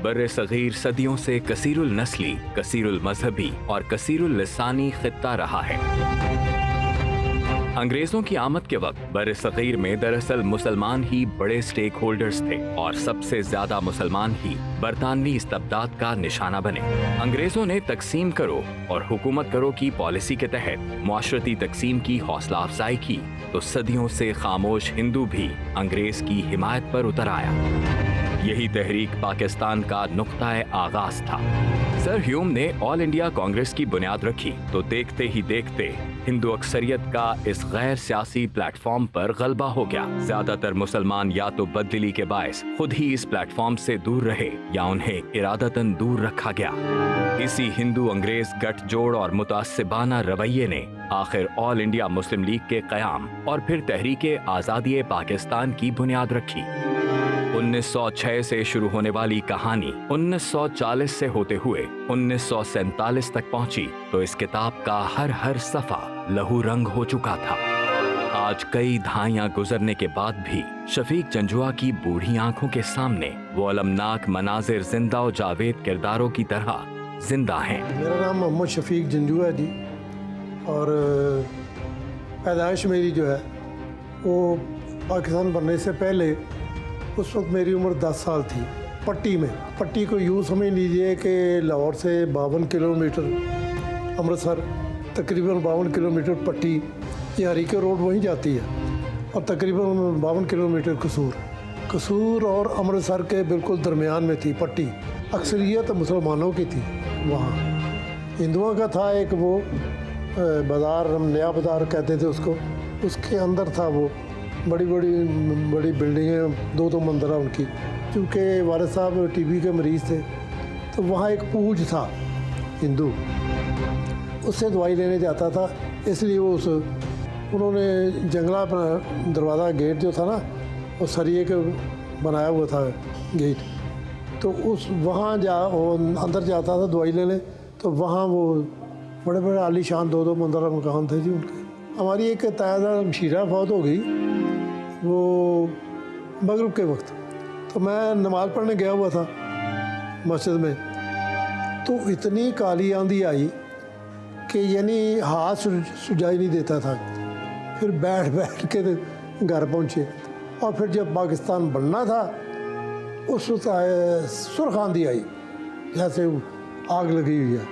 बर्रे सगीर सदियों से कसीरुल नस्ली, कसीरुल मजहबी और कसीरुल लिसानी खित्ता रहा है। अंग्रेजों की आमद के वक्त बर्रे सगीर में दरअसल मुसलमान ही बड़े स्टेक होल्डर्स थे और सबसे ज्यादा मुसलमान ही बरतानवी इस्तबदाद का निशाना बने। अंग्रेजों ने तकसीम करो और हुकूमत करो की पॉलिसी के तहत मुआशरती तकसीम की हौसला अफजाई की तो सदियों से खामोश हिंदू भी अंग्रेज की हिमायत पर उतर आया। यही तहरीक पाकिस्तान का नुक्ता-ए आगाज था। सर ह्यूम ने ऑल इंडिया कांग्रेस की बुनियाद रखी तो देखते ही देखते हिंदू अक्सरियत का इस गैर सियासी प्लेटफॉर्म पर गलबा हो गया। ज्यादातर मुसलमान या तो बददिली के बायस खुद ही इस प्लेटफॉर्म से दूर रहे या उन्हें इरादतन दूर रखा गया। इसी हिंदू अंग्रेज गठजोड़ और मुतासिबाना रवैये ने आखिर ऑल इंडिया मुस्लिम लीग के कयाम और फिर तहरीके आजादी पाकिस्तान की बुनियाद रखी। 1906 से शुरू होने वाली कहानी 1940 से होते हुए 1947 तक पहुंची तो इस किताब का हर सफा लहू रंग हो चुका था। आज कई दहाइयां गुजरने के बाद भी शफीक जंजुआ की बूढ़ी आंखों के सामने वो अलमनाक मनाजिर जिंदा और जावेद किरदारों की तरह जिंदा हैं। मेरा नाम मोहम्मद शफीक जंजुआ है जी, और पैदाइश मेरी जो है वो पाकिस्तान बनने से पहले, उस वक्त मेरी उम्र 10 साल थी। पट्टी में, पट्टी को यूँ समझ लीजिए कि लाहौर से 52 किलोमीटर, अमृतसर तकरीबन 52 किलोमीटर पट्टी, ये हरीके रोड वहीं जाती है, और तकरीबन 52 किलोमीटर कसूर और अमृतसर के बिल्कुल दरमियान में थी पट्टी। अक्सरियत मुसलमानों की थी वहाँ। हिंदुओं का था एक वो बाज़ार, हम नया बाज़ार कहते थे उसको, उसके अंदर था वो बड़ी बिल्डिंगें, 2 मंजिला उनकी। चूँकि वालिद साहब टीबी के मरीज़ थे तो वहाँ एक पूज था हिंदू, उससे दवाई लेने जाता था, इसलिए वो उन्होंने जंगला पर दरवाज़ा गेट जो था ना वो सरिये के बनाया हुआ था गेट, तो उस वहाँ अंदर जाता था दवाई लेने। तो वहाँ वो बड़े आलीशान 2 मंजिला मकान थे जी उनके। हमारी एक तायादा मशीरा फौत हो गई वो मगरिब के वक्त, तो मैं नमाज़ पढ़ने गया हुआ था मस्जिद में, तो इतनी काली आंधी आई कि यानी हाथ सुझाई नहीं देता था। फिर बैठ के घर पहुँचे, और फिर जब पाकिस्तान बनना था उस वक्त सुर्ख आंधी आई जैसे आग लगी हुई है।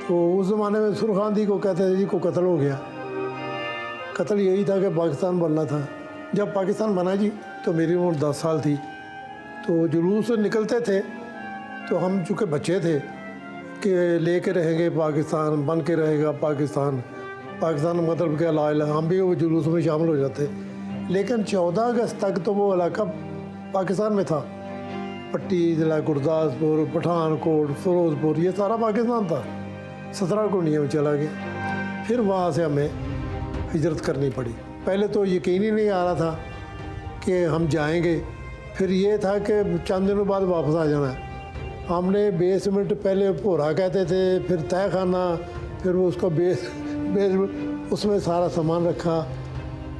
तो उस ज़माने में सुर्ख आंधी को कहते थे जी को कत्ल हो गया। कत्ल यही था कि पाकिस्तान बनना था। जब पाकिस्तान बना जी तो मेरी उम्र 10 साल थी, तो जुलूस निकलते थे, तो हम चूँकि बच्चे थे कि लेके रहेंगे पाकिस्तान, बन के रहेगा पाकिस्तान, पाकिस्तान मतलब क्या ला इलाहा, हम भी वो जुलूस में शामिल हो जाते। लेकिन 14 अगस्त तक तो वो इलाका पाकिस्तान में था। पट्टी, ज़िला गुरदासपुर, पठानकोट, फिरोज़पुर, ये सारा पाकिस्तान था। 17 को में चला गया। फिर वहाँ से हमें हिजरत करनी पड़ी। पहले तो यकीन ही नहीं आ रहा था कि हम जाएंगे, फिर ये था कि चंद दिनों बाद वापस आ जाना है। हमने बेसमेंट, पहले भोरा कहते थे, फिर तहखाना, फिर वो उसका बेसमेंट, उसमें सारा सामान रखा,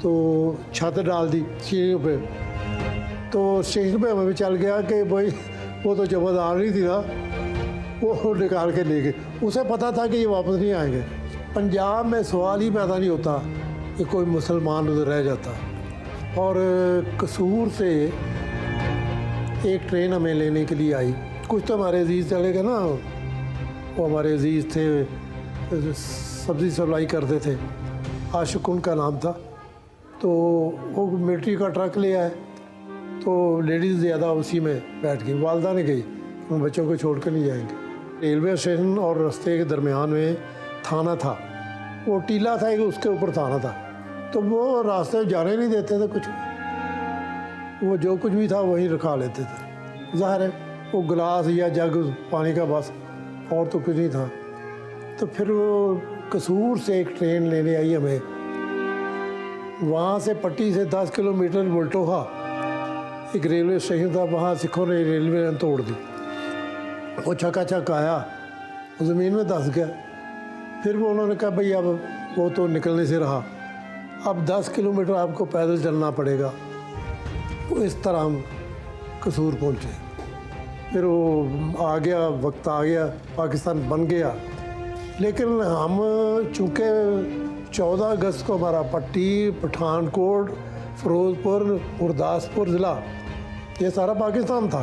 तो छत डाल दी सीढ़ियों पे। तो स्टेशन पे हमें भी चल गया कि भाई वो तो जबरदार नहीं थी ना, वो निकाल के ले गए। उसे पता था कि ये वापस नहीं आएंगे। पंजाब में सवाल ही पैदा नहीं होता कि कोई मुसलमान उधर रह जाता। और कसूर से एक ट्रेन हमें लेने के लिए आई। कुछ तो हमारे अजीज़ चले गए ना, वो हमारे अजीज़ थे, सब्ज़ी सप्लाई करते थे, आशिक उनका नाम था। तो वो मिलिट्री का ट्रक ले आए, तो लेडीज़ ज़्यादा उसी में बैठ गई। वालदा ने गई, हम बच्चों को छोड़ कर नहीं जाएंगे। रेलवे स्टेशन और रास्ते के दरमियान में थाना था, वो टीला था कि उसके ऊपर थाना था, तो वो रास्ते जाने नहीं देते थे कुछ, वो जो कुछ भी था वहीं रखा लेते थे। ज़ाहिर है वो गिलास या जग पानी का, बस और तो कुछ नहीं था। तो फिर वो कसूर से एक ट्रेन लेने आई हमें, वहाँ से पट्टी से 10 किलोमीटर बुलटोहा एक रेलवे स्टेशन था, वहाँ सिखों ने रेलवे लाइन तोड़ दी। वो छक्का छक आया, ज़मीन में धंस गया। फिर वो उन्होंने कहा भाई अब वो तो निकलने से रहा, अब 10 किलोमीटर आपको पैदल चलना पड़ेगा। तो इस तरह हम कसूर पहुँचे। फिर वो आ गया, वक्त आ गया, पाकिस्तान बन गया। लेकिन हम चूँकि 14 अगस्त को हमारा पट्टी, पठानकोट, फिरोजपुर, गुरदासपुर ज़िला ये सारा पाकिस्तान था,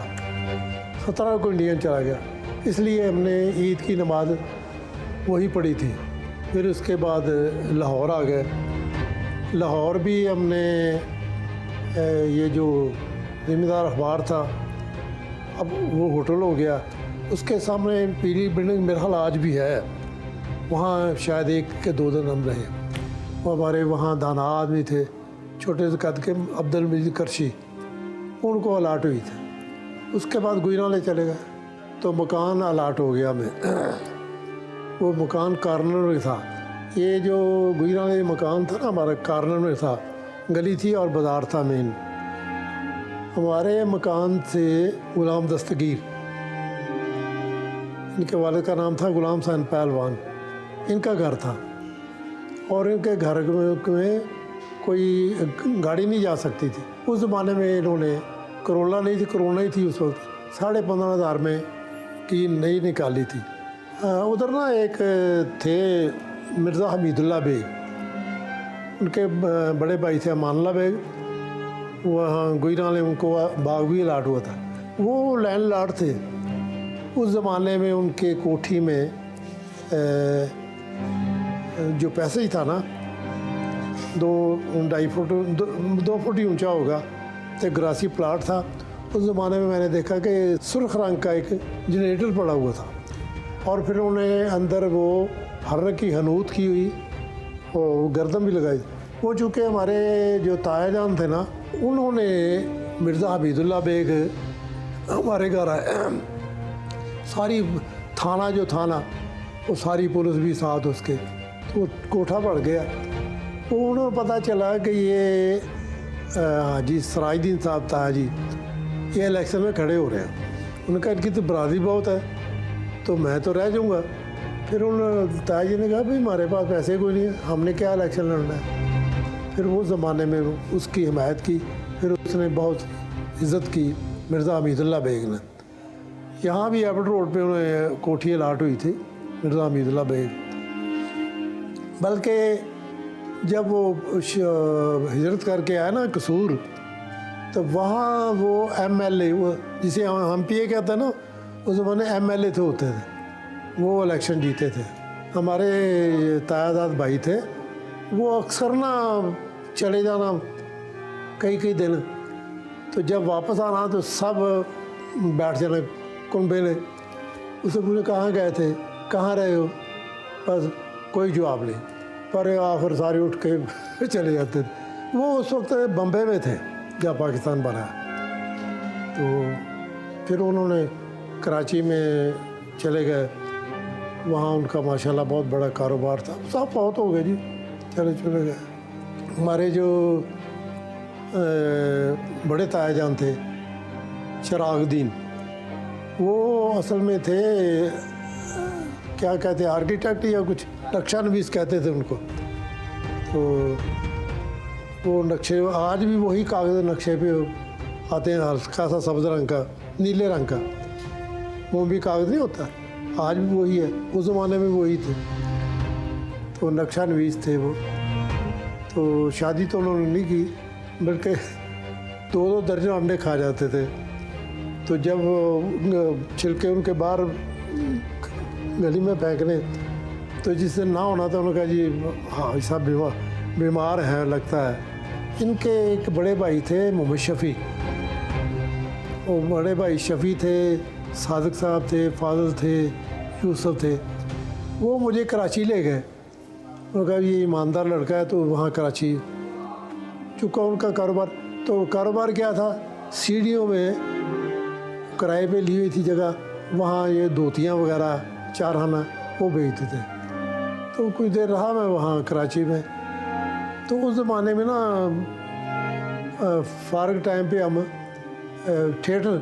17 को इंडियन चला गया, इसलिए हमने ईद की नमाज वही पढ़ी थी। फिर उसके बाद लाहौर आ गए। लाहौर भी हमने ये जो ज़िम्मेदार अखबार था, अब वो होटल हो गया, उसके सामने पीली बिल्डिंग मेरा ख्याल आज भी है, वहाँ शायद 1 के 2 दिन हम रहे। वो हमारे वहाँ दाना आदमी थे, छोटे से कद के, अब्दुल मजीद करशी, उनको अलाट हुई थी। उसके बाद गुजराले चले गए तो मकान अलाट हो गया हमें। वो मकान कार्नर में था, ये जो गुजराले मकान था ना हमारा, कार्नर में था, गली थी और बाज़ार था मेन। हमारे मकान से गुलाम दस्तगीर, इनके वालिद का नाम था गुलाम हुसैन पहलवान, इनका घर था, और इनके घर में कोई गाड़ी नहीं जा सकती थी। उस ज़माने में इन्होंने करोला नहीं थी, कोरोना ही थी उस वक्त, 15,500 में की नई निकाली थी। उधर ना एक थे मिर्ज़ा हमीदुल्ला बेग, उनके बड़े भाई थे अमानुल्लाह बेग, वहाँ गुजराले उनको बाग भी अलाट हुआ था, वो लैंड लॉर्ड थे। उस ज़माने में उनके कोठी में जो पैसेज था ना, 2-2.5 फुट 2 फुट ही ऊंचा होगा, तो ग्रासी प्लाट था। उस ज़माने में मैंने देखा कि सुर्ख रंग का एक जनरेटर पड़ा हुआ था, और फिर उन्हें अंदर वो हर की हनूत की हुई और गर्दन भी लगाई। वो चूँकि हमारे जो ताया जान थे ना, उन्होंने मिर्ज़ा हमीदुल्ला बेग हमारे घर आए, सारी थाना जो था ना, वो सारी पुलिस भी साथ उसके, तो कोठा पड़ गया। तो उन्हें पता चला कि ये हाजी सराजुद्दीन साहब ताया जी ये इलेक्शन में खड़े हो रहे हैं। उनका इनकी तो बरादरी बहुत है, तो मैं तो रह जाऊँगा। फिर उन ताया जी ने कहा भाई हमारे पास पैसे कोई नहीं है, हमने क्या इलेक्शन लड़ना है। फिर वो ज़माने में उसकी हिमायत की, फिर उसने बहुत इज़्ज़त की मिर्ज़ा हमीदुल्ला बेग ने। यहाँ भी एबट रोड पे उन्हें कोठी अलाट हुई थी मिर्ज़ा हमीदुल्ला बेग। बल्कि जब वो हिजरत करके आया ना कसूर, तो वहाँ वो MLA, वो जिसे हम PA कहते हैं ना, उस ज़माने MLA थे होते थे, वो इलेक्शन जीते थे। हमारे तायादाद भाई थे, वो अक्सर ना चले जाना कई दिन, तो जब वापस आना तो सब बैठ जाना कुनबे ने। उसे पूछे कहाँ गए थे, कहाँ रहे हो, बस कोई जवाब नहीं, पर आखिर सारे उठ के चले जाते थे। वो उस वक्त बम्बई में थे जब पाकिस्तान बना, तो फिर उन्होंने कराची में चले गए, वहाँ उनका माशाल्लाह बहुत बड़ा कारोबार था। सब बहुत हो गए जी, चले गए। हमारे जो बड़े ताया जान थे चिरागुद्दीन, वो असल में थे क्या कहते हैं, आर्किटेक्ट या कुछ नक्शानवीस कहते थे उनको। तो वो नक्शे आज भी वही कागज़ नक्शे पे आते हैं, हल्का सा सब्ज़ रंग का, नीले रंग का, वो भी कागज़ नहीं होता, आज भी वही है, उस ज़माने में वही थे। तो नक्शानवीस थे वो। तो शादी तो उन्होंने नहीं की, बल्कि 2-2 दर्जन अंडे खा जाते थे। तो जब छिलके उनके बाहर गली में फेंकने, तो जिस दिन ना होना था उन्होंने कहा जी हाँ सब बीमार है लगता है। इनके एक बड़े भाई थे मोहम्मद शफ़ी, वो बड़े भाई शफ़ी थे, सादिक साहब थे, फाजिल थे, यूसुफ थे। वो मुझे कराची ले गए, उन्होंने कहा ये ईमानदार लड़का है, तो वहाँ कराची चुका उनका कारोबार। तो कारोबार क्या था, सीढ़ियों में किराए पे ली हुई थी जगह, वहाँ ये धोतियाँ वगैरह चारखाना वो बेचते थे। तो कुछ देर रहा मैं वहाँ कराची में। तो उस ज़माने में ना फारग टाइम पे हम थिएटर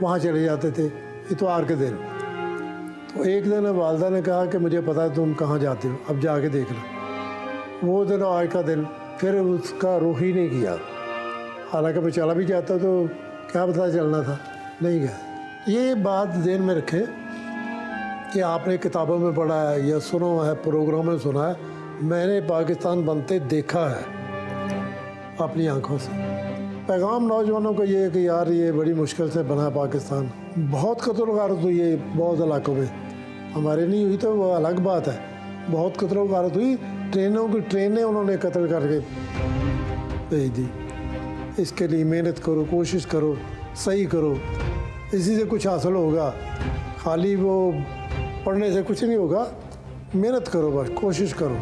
वहाँ चले जाते थे इतवार के दिन। तो एक दिन वालदा ने कहा कि मुझे पता है तुम कहाँ जाते हो, अब जाके देख लो। वो दिन आज का दिन फिर उसका रुख ही नहीं किया। हालांकि मैं चला भी जाता तो क्या पता चलना था, नहीं गया। ये बात ध्यान में रखें कि आपने किताबों में पढ़ा है या सुना है, प्रोग्राम में सुना है, मैंने पाकिस्तान बनते देखा है अपनी आंखों से। पैगाम नौजवानों को ये है कि यार ये बड़ी मुश्किल से बना है पाकिस्तान, बहुत कत्ल गारत हुई है बहुत इलाकों में, हमारे नहीं हुई तो वो अलग बात है, बहुत कत्ल गारत हुई, ट्रेनों की ट्रेनें उन्होंने कत्ल करके भेज दी। इसके लिए मेहनत करो, कोशिश करो, सही करो, इसी से कुछ हासिल होगा। खाली वो पढ़ने से कुछ नहीं होगा, मेहनत करो, बस कोशिश करो।